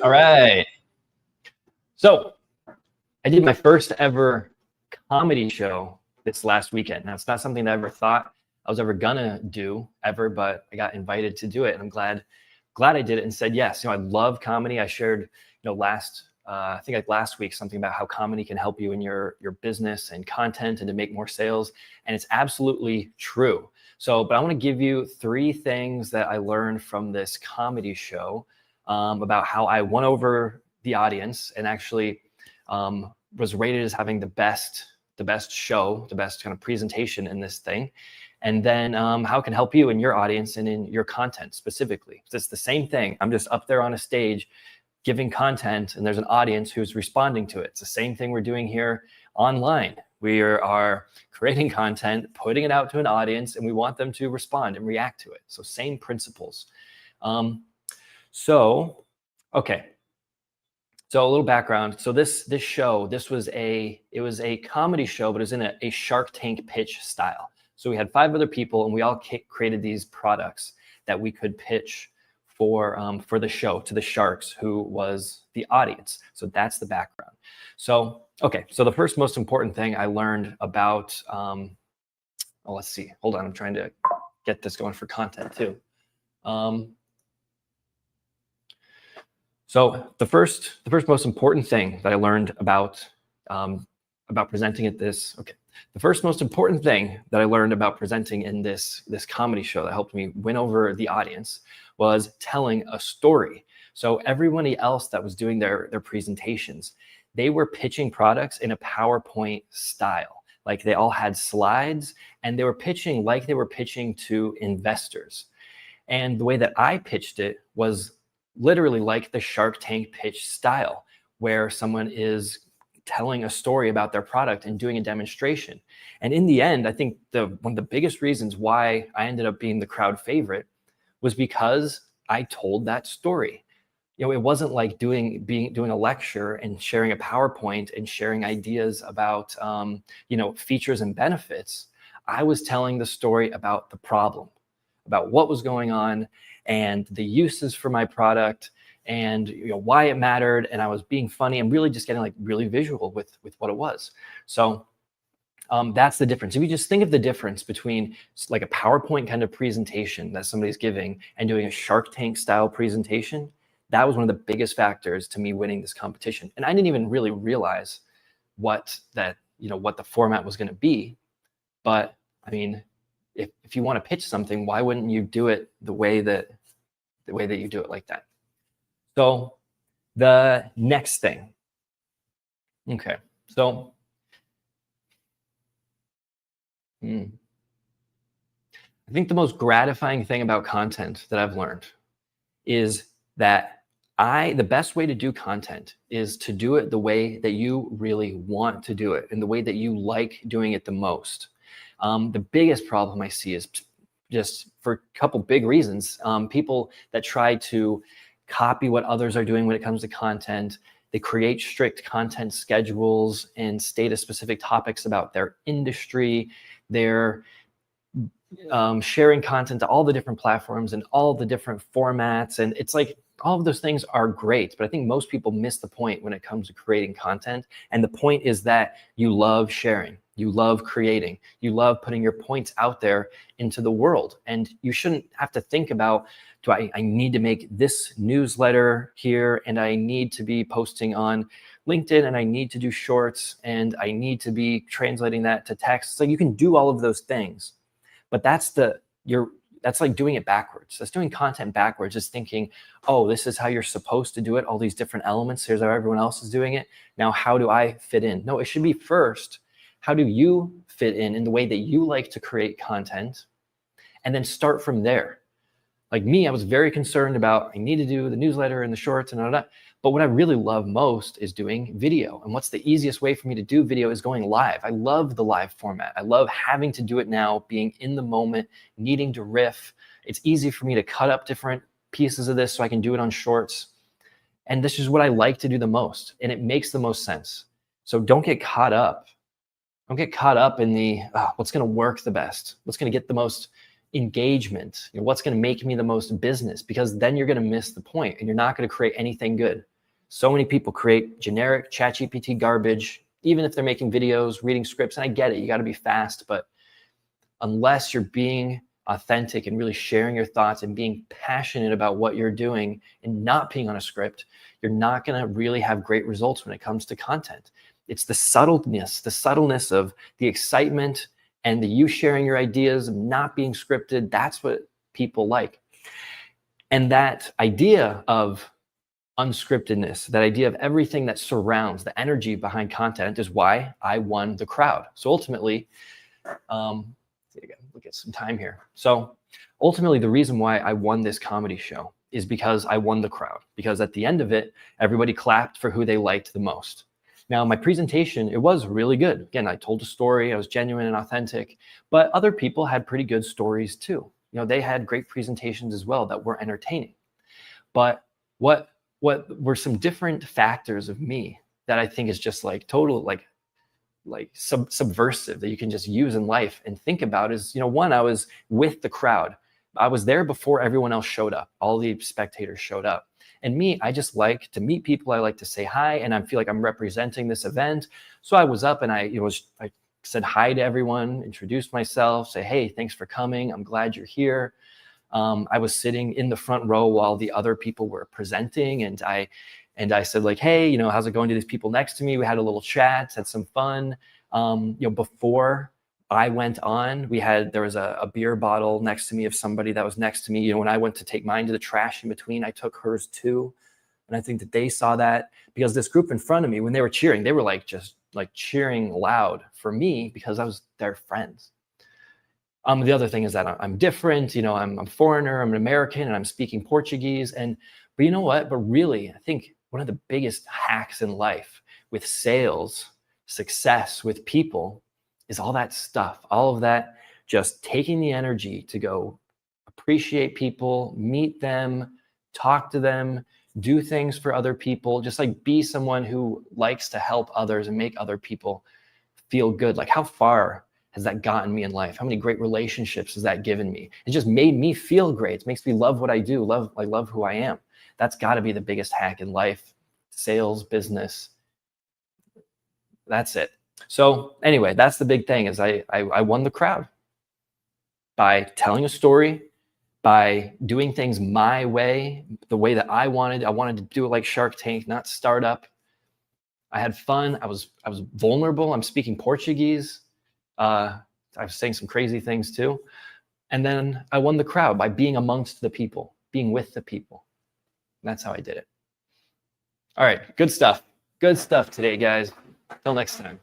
All right. So I did my first ever comedy show this last weekend. Now, it's not something that I ever thought I was ever gonna do ever, but I got invited to do it, and I'm glad I did it and said yes. I love comedy. I shared, I think like last week, something about how comedy can help you in your business and content and to make more sales, and it's absolutely true. But I want to give you 3 things that I learned from this comedy show about how I won over the audience and actually was rated as having the best show, the best kind of presentation in this thing. And then how it can help you in your audience and in your content specifically. So it's the same thing. I'm just up there on a stage giving content, and there's an audience who's responding to it. It's the same thing we're doing here online. We are creating content, putting it out to an audience, and we want them to respond and react to it. So same principles. Okay. So a little background. So this show, it was a comedy show, but it was in a Shark Tank pitch style. So we had 5 other people, and we all created these products that we could pitch for the show to the sharks, who was the audience. So that's the background. So the first most important thing I learned about, let's see. Hold on, I'm trying to get this going for content too. So the first most important thing that I learned about presenting at this. The first most important thing that I learned about presenting in this comedy show that helped me win over the audience was telling a story. So everybody else that was doing their presentations, they were pitching products in a PowerPoint style. Like they all had slides, and they were pitching like they were pitching to investors. And the way that I pitched it was literally like the Shark Tank pitch style, where someone is telling a story about their product and doing a demonstration. And in the end, I think one of the biggest reasons why I ended up being the crowd favorite was because I told that story. It wasn't like doing a lecture and sharing a PowerPoint and sharing ideas about features and benefits. I was telling the story about the problem, about what was going on and the uses for my product, and why it mattered. And I was being funny and really just getting like really visual with what it was. So that's the difference. If you just think of the difference between like a PowerPoint kind of presentation that somebody's giving and doing a Shark Tank style presentation, that was one of the biggest factors to me winning this competition. And I didn't even really realize what the format was going to be. But I mean, if you want to pitch something, why wouldn't you do it the way that you do it like that? So the next thing. Okay. So I think the most gratifying thing about content that I've learned is that the best way to do content is to do it the way that you really want to do it and the way that you like doing it the most. The biggest problem I see is just for a couple big reasons. People that try to copy what others are doing when it comes to content. They create strict content schedules and state specific topics about their industry. They're sharing content to all the different platforms and all the different formats. And it's like all of those things are great, but I think most people miss the point when it comes to creating content. And the point is that you love sharing. You love creating. You love putting your points out there into the world. And you shouldn't have to think about, I need to make this newsletter here, and I need to be posting on LinkedIn, and I need to do shorts, and I need to be translating that to text. So you can do all of those things, but that's like doing it backwards. That's doing content backwards. Just thinking, oh, this is how you're supposed to do it. All these different elements. Here's how everyone else is doing it. Now, how do I fit in? No, it should be first, how do you fit in the way that you like to create content? And then start from there. Like me, I was very concerned about, I need to do the newsletter and the shorts and all that. But what I really love most is doing video. And what's the easiest way for me to do video is going live. I love the live format. I love having to do it now, being in the moment, needing to riff. It's easy for me to cut up different pieces of this so I can do it on shorts. And this is what I like to do the most. And it makes the most sense. So don't get caught up. Don't get caught up in the what's going to work the best, what's going to get the most engagement, what's going to make me the most business, because then you're going to miss the point and you're not going to create anything good. So many people create generic ChatGPT garbage, even if they're making videos, reading scripts. And I get it, you got to be fast, but unless you're being authentic and really sharing your thoughts and being passionate about what you're doing and not being on a script, you're not going to really have great results when it comes to content. It's the subtleness of the excitement and the you sharing your ideas, not being scripted. That's what people like. And that idea of unscriptedness, that idea of everything that surrounds the energy behind content, is why I won the crowd. So ultimately, look at some time here. So ultimately, the reason why I won this comedy show is because I won the crowd, because at the end of it, everybody clapped for who they liked the most. Now, my presentation, it was really good. Again, I told a story, I was genuine and authentic, but other people had pretty good stories too. They had great presentations as well that were entertaining. But what were some different factors of me that I think is just like total, subversive, that you can just use in life and think about is, one, I was with the crowd. I was there before everyone else showed up. All the spectators showed up. And me, I just like to meet people. I like to say hi, and I feel like I'm representing this event. So I was up and I said hi to everyone, introduced myself, say, hey, thanks for coming. I'm glad you're here. I was sitting in the front row while the other people were presenting, and I said, like, hey, how's it going to these people next to me? We had a little chat, had some fun. Before I went on, there was a beer bottle next to me of somebody that was next to me. When I went to take mine to the trash in between, I took hers too. And I think that they saw that, because this group in front of me, when they were cheering, they were just cheering loud for me because I was their friends. The other thing is that I'm different. I'm a foreigner, I'm an American, and I'm speaking Portuguese. But you know what? But really, I think one of the biggest hacks in life with sales, success, with people, is all that stuff, all of that, just taking the energy to go appreciate people, meet them, talk to them, do things for other people, just be someone who likes to help others and make other people feel good. How far has that gotten me in life? How many great relationships has that given me? It just made me feel great. It makes me love what I do, love who I am. That's got to be the biggest hack in life, sales, business. That's it. So anyway, that's the big thing, is I won the crowd by telling a story, by doing things my way, the way that I wanted. I wanted to do it like Shark Tank, not startup. I had fun. I was vulnerable. I'm speaking Portuguese. I was saying some crazy things too. And then I won the crowd by being amongst the people, being with the people. And that's how I did it. All right, good stuff. Good stuff today, guys. Till next time.